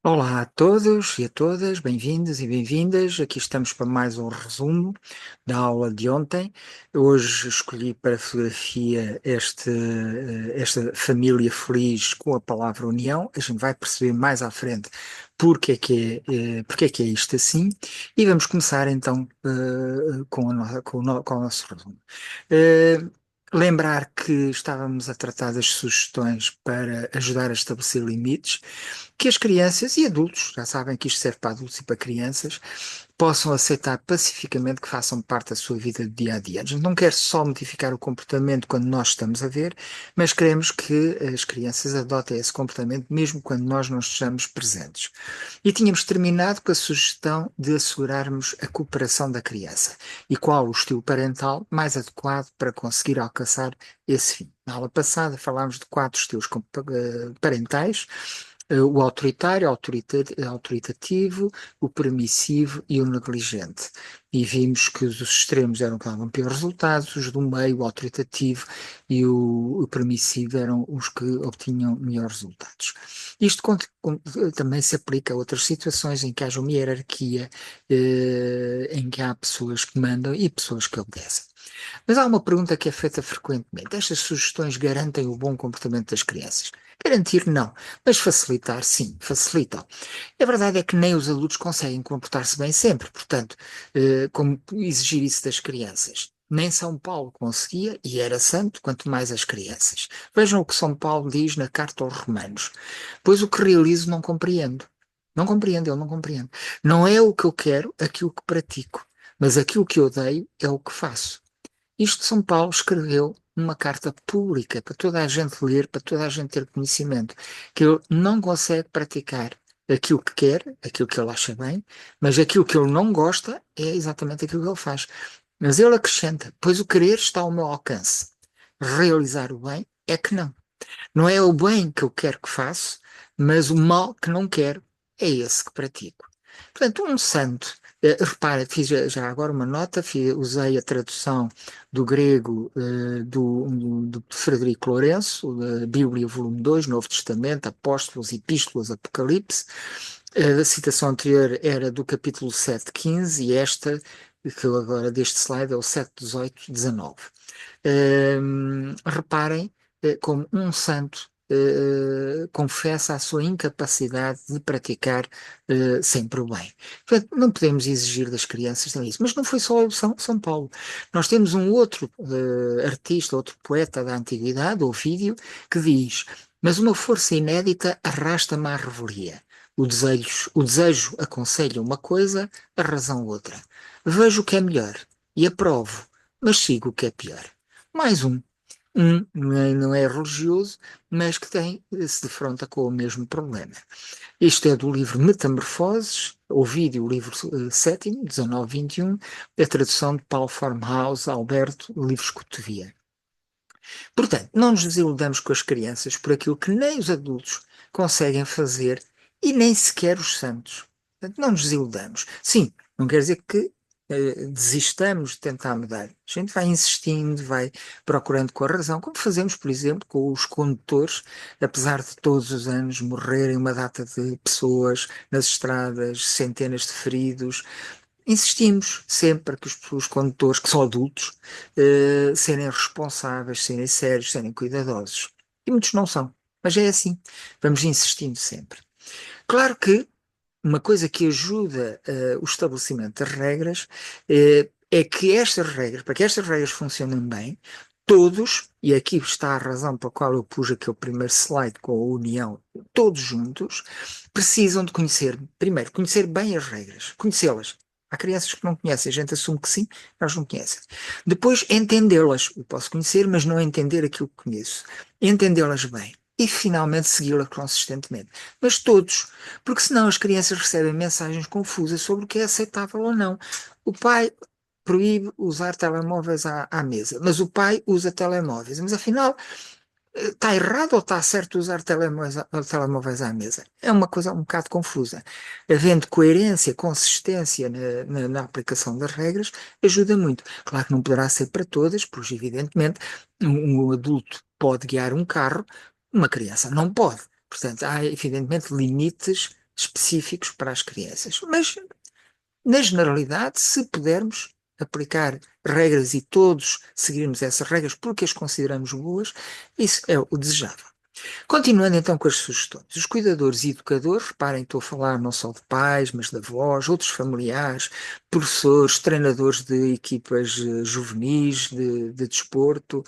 Olá a todos e a todas, bem-vindos e bem-vindas. Aqui estamos para mais um resumo da aula de ontem. Hoje escolhi para a fotografia esta família feliz com a palavra união. A gente vai perceber mais à frente porque é que é isto assim. E vamos começar então com o nosso resumo. Eh, Lembrar que estávamos a tratar das sugestões para ajudar a estabelecer limites que as crianças e adultos, já sabem que isto serve para adultos e para crianças, possam aceitar pacificamente que façam parte da sua vida do dia a dia. A gente não quer só modificar o comportamento quando nós estamos a ver, mas queremos que as crianças adotem esse comportamento mesmo quando nós não estejamos presentes. E tínhamos terminado com a sugestão de assegurarmos a cooperação da criança e qual o estilo parental mais adequado para conseguir alcançar esse fim. Na aula passada falámos de quatro estilos parentais: o autoritário, autoritativo, o permissivo e o negligente. E vimos que os extremos eram que davam piores resultados, os do meio, o autoritativo e o permissivo eram os que obtinham melhores resultados. Isto também se aplica a outras situações em que haja uma hierarquia, em que há pessoas que mandam e pessoas que obedecem. Mas há uma pergunta que é feita frequentemente: estas sugestões garantem o bom comportamento das crianças? Garantir, não, mas facilitar, sim, facilitam. A verdade é que nem os adultos conseguem comportar-se bem sempre, portanto, como exigir isso das crianças? Nem São Paulo conseguia, e era santo, quanto mais as crianças. Vejam o que São Paulo diz na carta aos Romanos: pois o que realizo não compreendo. Não compreendo, eu não compreendo. Não é o que eu quero, aquilo que pratico, mas aquilo que eu odeio é o que faço. Isto São Paulo escreveu numa carta pública para toda a gente ler, para toda a gente ter conhecimento, que ele não consegue praticar aquilo que quer, aquilo que ele acha bem, mas aquilo que ele não gosta é exatamente aquilo que ele faz. Mas ele acrescenta: pois o querer está ao meu alcance. Realizar o bem é que não. Não é o bem que eu quero que faço, mas o mal que não quero é esse que pratico. Portanto, um santo, repara, fiz já agora uma nota, usei a tradução do grego do Frederico Lourenço, da Bíblia, volume 2, Novo Testamento, Apóstolos, Epístolas, Apocalipse. A citação anterior era do capítulo 7:15 e esta, que eu agora deste slide, é o 7:18-19. Reparem como um santo confessa a sua incapacidade de praticar sempre o bem. Portanto, não podemos exigir das crianças também isso. Mas não foi só São Paulo. Nós temos um outro artista, outro poeta da antiguidade, Ovídio, que diz: mas uma força inédita arrasta-me à revelia. O desejo aconselha uma coisa, a razão outra. Vejo o que é melhor e aprovo, mas sigo o que é pior. Mais não é religioso, mas que se defronta com o mesmo problema. Isto é do livro Metamorfoses, Ovídio, o livro sétimo, 19-21, a tradução de Paulo Farmhouse, Alberto, livros Cotovia. Portanto, não nos desiludamos com as crianças por aquilo que nem os adultos conseguem fazer e nem sequer os santos. Portanto, não nos desiludamos. Sim, não quer dizer que desistamos de tentar mudar. A gente vai insistindo, vai procurando com a razão, como fazemos, por exemplo, com os condutores, apesar de todos os anos morrerem uma data de pessoas nas estradas, centenas de feridos. Insistimos sempre para que os condutores, que são adultos, serem responsáveis, serem sérios, serem cuidadosos. E muitos não são, mas é assim. Vamos insistindo sempre. Claro que uma coisa que ajuda o estabelecimento das regras é que estas regras, para que estas regras funcionem bem, todos, e aqui está a razão pela qual eu pus aquele primeiro slide com a união, todos juntos, precisam de conhecer, primeiro, conhecer bem as regras, conhecê-las. Há crianças que não conhecem, a gente assume que sim, elas não conhecem. Depois, entendê-las. Eu posso conhecer, mas não entender aquilo que conheço. Entendê-las bem. E finalmente segui-las consistentemente. Mas todos, porque senão as crianças recebem mensagens confusas sobre o que é aceitável ou não. O pai proíbe usar telemóveis à mesa, mas o pai usa telemóveis. Mas afinal, está errado ou está certo usar telemóveis à mesa? É uma coisa um bocado confusa. Havendo coerência, consistência na aplicação das regras, ajuda muito. Claro que não poderá ser para todas, pois evidentemente um adulto pode guiar um carro, uma criança não pode. Portanto, há evidentemente limites específicos para as crianças. Mas, na generalidade, se pudermos aplicar regras e todos seguirmos essas regras porque as consideramos boas, isso é o desejável. Continuando então com as sugestões, os cuidadores e educadores, reparem, estou a falar não só de pais, mas de avós, outros familiares, professores, treinadores de equipas juvenis, de desporto,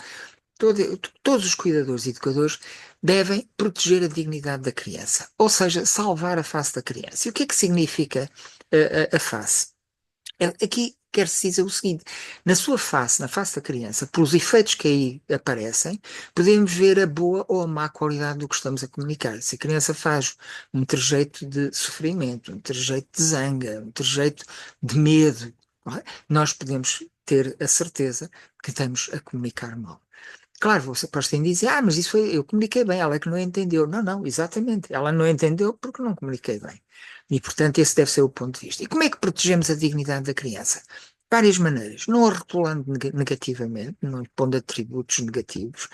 todos os cuidadores e educadores devem proteger a dignidade da criança, ou seja, salvar a face da criança. E o que é que significa a face? Aqui quer-se dizer o seguinte: na sua face, na face da criança, pelos efeitos que aí aparecem, podemos ver a boa ou a má qualidade do que estamos a comunicar. Se a criança faz um trejeito de sofrimento, um trejeito de zanga, um trejeito de medo, não é? Nós podemos ter a certeza que estamos a comunicar mal. Claro, você pode dizer, mas isso foi, eu comuniquei bem, ela é que não entendeu. Não, não, exatamente. Ela não entendeu porque não comuniquei bem. E, portanto, esse deve ser o ponto de vista. E como é que protegemos a dignidade da criança? Várias maneiras. Não a rotulando negativamente, não lhe pondo atributos negativos,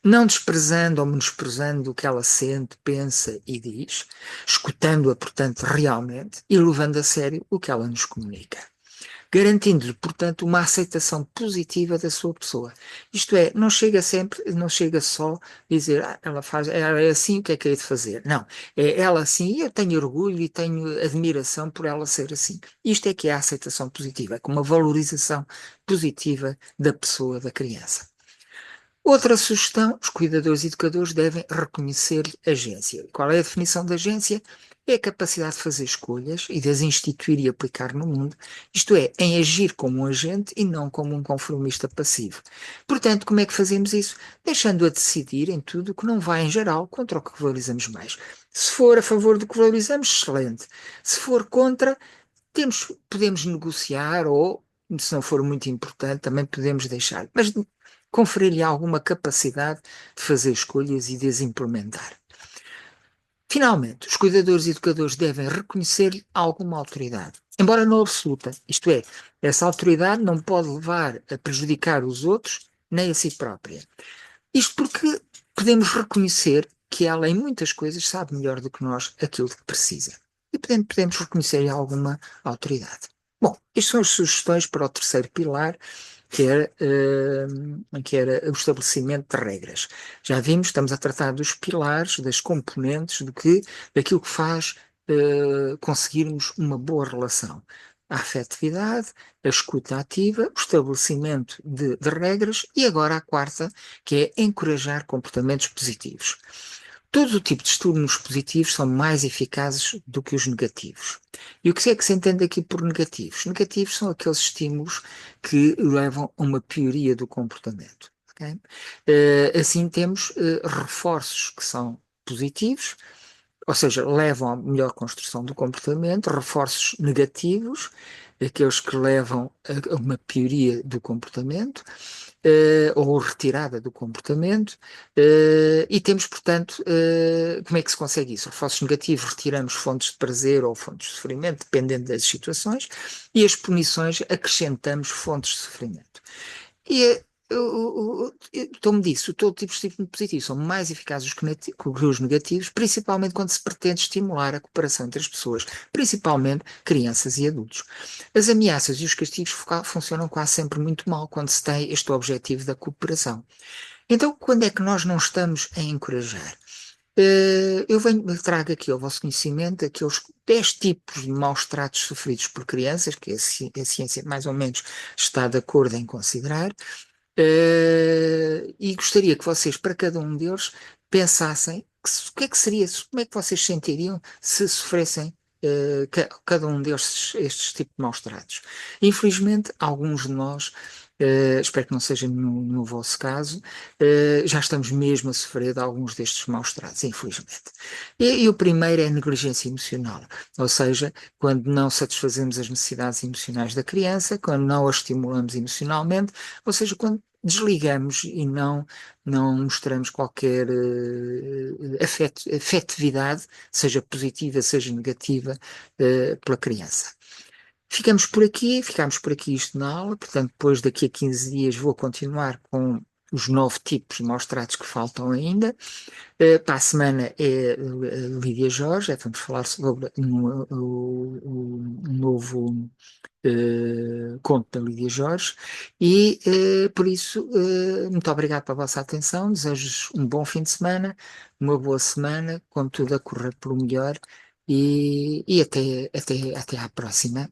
não desprezando ou menosprezando o que ela sente, pensa e diz, escutando-a, portanto, realmente, e levando a sério o que ela nos comunica, garantindo-lhe, portanto, uma aceitação positiva da sua pessoa. Isto é, não chega sempre, não chega só dizer, ela é assim, o que é que é de fazer? Não, é ela assim, e eu tenho orgulho e tenho admiração por ela ser assim. Isto é que é a aceitação positiva, é com uma valorização positiva da pessoa, da criança. Outra sugestão, os cuidadores e educadores devem reconhecer agência. Qual é a definição de agência? É a capacidade de fazer escolhas e de as instituir e aplicar no mundo, isto é, em agir como um agente e não como um conformista passivo. Portanto, como é que fazemos isso? Deixando-a decidir em tudo o que não vai, em geral, contra o que valorizamos mais. Se for a favor do que valorizamos, excelente. Se for contra, podemos negociar ou, se não for muito importante, também podemos deixar. Mas conferir-lhe alguma capacidade de fazer escolhas e de as implementar. Finalmente, os cuidadores e educadores devem reconhecer-lhe alguma autoridade, embora não absoluta. Isto é, essa autoridade não pode levar a prejudicar os outros nem a si própria. Isto porque podemos reconhecer que ela, em muitas coisas, sabe melhor do que nós aquilo que precisa. E podemos reconhecer-lhe alguma autoridade. Bom, estas são as sugestões para o terceiro pilar, que era o estabelecimento de regras. Já vimos, estamos a tratar dos pilares, das componentes, daquilo que faz conseguirmos uma boa relação. A afetividade, a escuta ativa, o estabelecimento de regras e agora a quarta, que é encorajar comportamentos positivos. Todo o tipo de estímulos positivos são mais eficazes do que os negativos. E o que é que se entende aqui por negativos? Negativos são aqueles estímulos que levam a uma pioria do comportamento. Okay? Assim temos reforços que são positivos, ou seja, levam à melhor construção do comportamento, reforços negativos, aqueles que levam a uma pioria do comportamento, ou retirada do comportamento, e temos, portanto, como é que se consegue isso? Reforços negativos, retiramos fontes de prazer ou fontes de sofrimento, dependendo das situações, e as punições, acrescentamos fontes de sofrimento. E como disse, todo tipo de estímulo positivo são mais eficazes que os negativos, principalmente quando se pretende estimular a cooperação entre as pessoas, principalmente crianças e adultos. As ameaças e os castigos funcionam quase sempre muito mal quando se tem este objetivo da cooperação. Então, quando é que nós não estamos a encorajar? Trago aqui ao vosso conhecimento aqueles 10 tipos de maus tratos sofridos por crianças, que a ciência mais ou menos está de acordo em considerar, e gostaria que vocês, para cada um deles, pensassem o que é que seria, como é que vocês sentiriam se sofressem cada um estes tipos de maus tratos. Infelizmente, alguns de nós, espero que não seja no vosso caso, já estamos mesmo a sofrer de alguns destes maus tratos, infelizmente. E o primeiro é a negligência emocional, ou seja, quando não satisfazemos as necessidades emocionais da criança, quando não a estimulamos emocionalmente, ou seja, quando desligamos e não mostramos qualquer afetividade, seja positiva, seja negativa, pela criança. Ficamos por aqui isto na aula, portanto, depois daqui a 15 dias vou continuar com os 9 tipos mostrados que faltam ainda. Para a semana é Lídia Jorge, vamos falar sobre um novo conto da Lídia Jorge, e por isso, muito obrigado pela vossa atenção, desejo-vos um bom fim de semana, uma boa semana, com tudo a correr pelo melhor, e até à próxima.